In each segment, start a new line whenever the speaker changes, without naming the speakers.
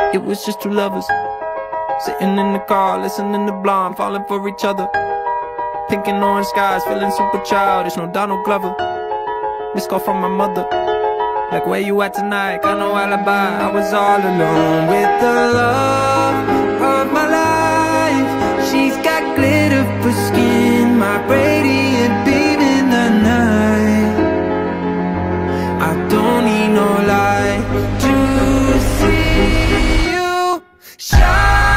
It was just two lovers sitting in the car, listening to Blonde, falling for each other. Pink and orange skies, feeling super childish. No Donald Glover. Missed call from my mother, like, where you at tonight? Got no alibi. I was all alone with the love of my life. She's got glitter for skin, my radiant beam in the night. I don't need no light to see you shine.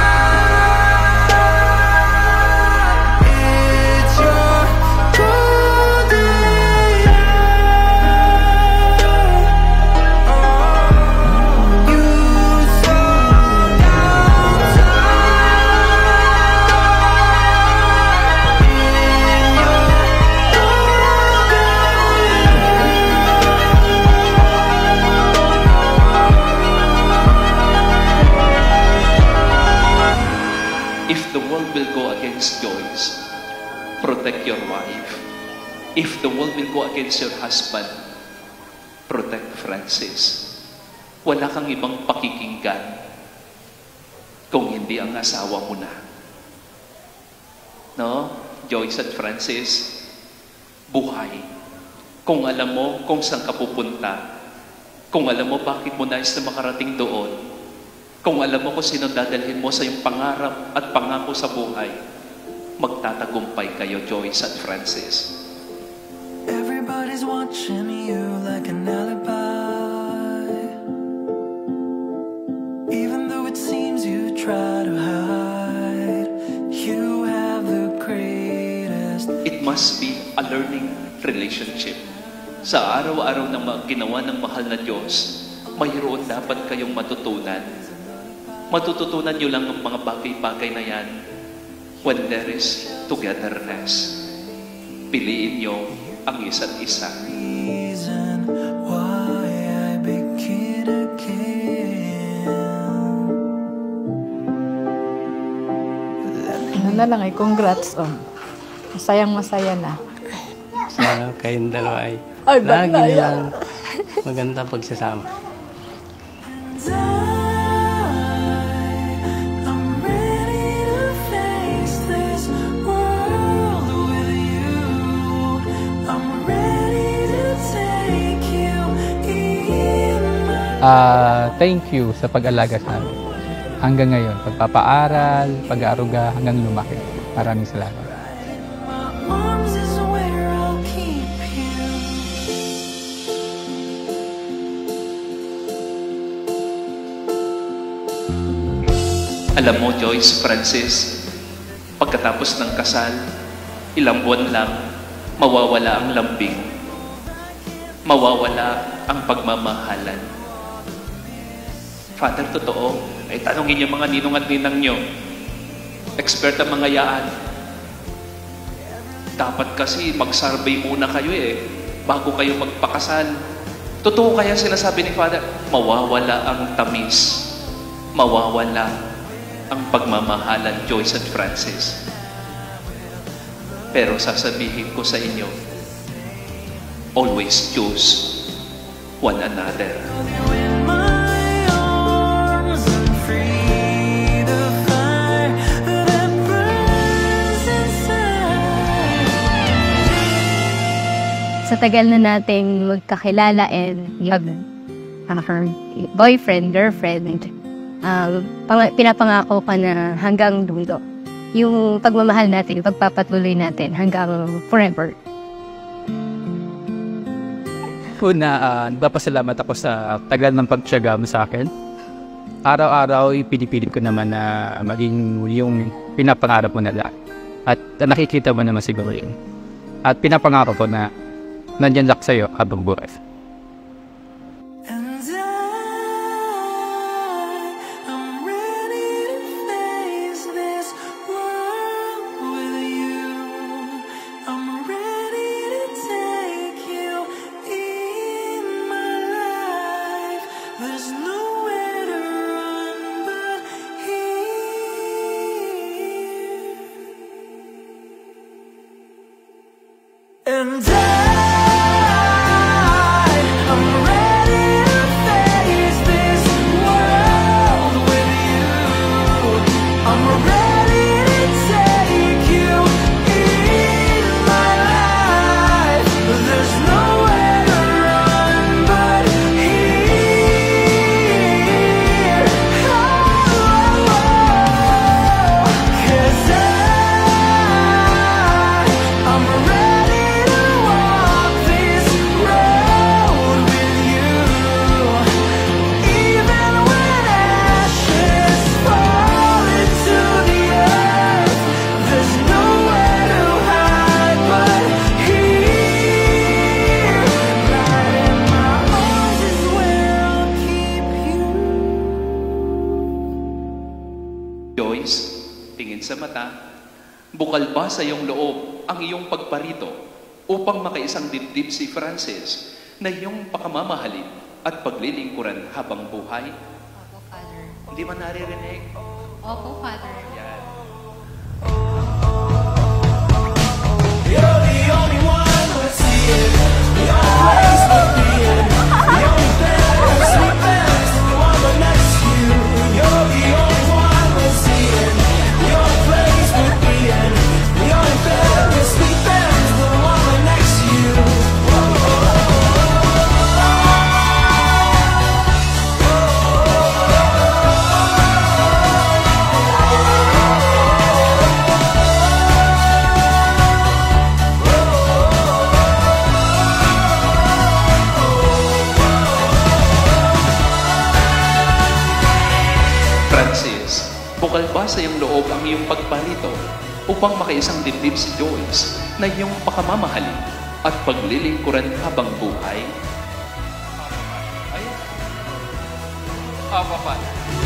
Will go against Joyce, protect your wife. If the world will go against your husband, protect Francis. Wala kang ibang pakikinggan kung hindi ang asawa mo na. No? Joyce at Francis, buhay. Kung alam mo kung saan ka pupunta, kung alam mo bakit mo nais na makarating doon, kung alam mo kung sino dadalhin mo sa iyong pangarap at pangako sa buhay, magtatagumpay kayo, Joyce at Francis.
Everybody's watching you like an alibi, even though it seems you try to hide. You have the greatest.
It must be a learning relationship. Sa araw-araw na ginawa ng mahal na Diyos, mayroon dapat kayong matutunan. Matututunan nyo lang ang mga bagay-bagay na yan when there is togetherness. Piliin nyo ang isa't isa.
Ano na lang ay congrats on. Masayang-masaya na.
Sana kayong dalawa ay lagi nilang maganda pagsasama.
Thank you sa pag-alaga sa amin. Hanggang ngayon, pagpapaaral, pag-aaruga, hanggang lumaki. Maraming salamat.
Alam mo, Joyce, Francis, pagkatapos ng kasal, ilang buwan lang, mawawala ang lambing. Mawawala ang pagmamahalan. Father, totoo, ay tanongin yung mga ninong at ninang nyo. Expert ang mga yaan. Dapat kasi mag-survey muna kayo bago kayo magpakasal. Totoo kaya sinasabi ni Father, mawawala ang tamis. Mawawala ang pagmamahalan, Joyce at Francis. Pero sasabihin ko sa inyo, always choose one another.
Sa tagal na nating magkakilala and you have her boyfriend, girlfriend, pinapangako ka na hanggang dulo. Yung pagmamahal natin, yung pagpapatuloy natin hanggang forever.
Una, nagpapasalamat ako sa tagal ng pagtiyaga mo sa akin. Araw-araw, pinipilit ko naman na maging yung pinapangarap mo na lang. At nakikita mo naman siguro yun. At pinapangako ko na nandiyan lang sa'yo habang buhay.
I'm ready to face this world with
Joyce, tingin sa mata, bukal ba sa iyong loob ang iyong pagparito upang makaisang dibdib si Francis na iyong pakamamahalin at paglilingkuran habang buhay?
Opo, Father.
Hindi man naririnig?
Opo, Father.
Yan. Francis, bukal ba sa iyong loob ang iyong pagparito upang makaisang dibdib si Joyce na iyong pakamamahalin at paglilingkuran habang buhay? Opo, Father.